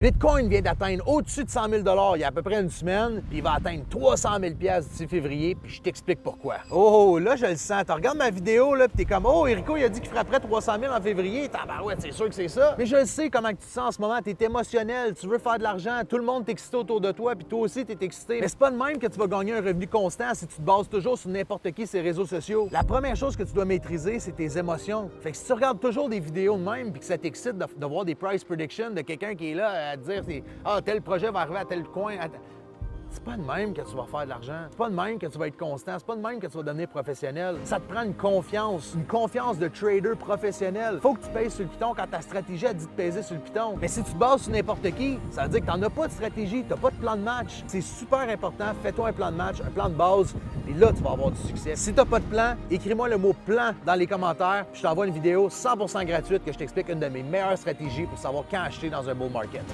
Bitcoin vient d'atteindre au-dessus de 100 000 il y a à peu près une semaine, puis il va atteindre 300 000 d'ici février, puis je t'explique pourquoi. Oh, là, je le sens. Tu regardes ma vidéo, là, puis t'es comme, oh, Erico, il a dit qu'il frapperait 300 000 en février. Tabarouette, c'est sûr que c'est ça. Mais je le sais comment tu te sens en ce moment. T'es émotionnel, tu veux faire de l'argent, tout le monde t'excite autour de toi, puis toi aussi, t'es excité. Mais c'est pas de même que tu vas gagner un revenu constant si tu te bases toujours sur n'importe qui ces réseaux sociaux. La première chose que tu dois maîtriser, c'est tes émotions. Fait que si tu regardes toujours des vidéos de même, puis que ça t'excite de voir des price predictions de quelqu'un qui est là à te dire, ah, tel projet va arriver à tel coin. C'est pas de même que tu vas faire de l'argent. C'est pas de même que tu vas être constant. C'est pas de même que tu vas devenir professionnel. Ça te prend une confiance de trader professionnel. Faut que tu pèses sur le piton quand ta stratégie a dit de peser sur le piton. Mais si tu te bases sur n'importe qui, ça veut dire que t'en as pas de stratégie, t'as pas de plan de match. C'est super important. Fais-toi un plan de match, un plan de base, et là, tu vas avoir du succès. Si t'as pas de plan, écris-moi le mot plan dans les commentaires, puis je t'envoie une vidéo 100% gratuite que je t'explique une de mes meilleures stratégies pour savoir quand acheter dans un bull market.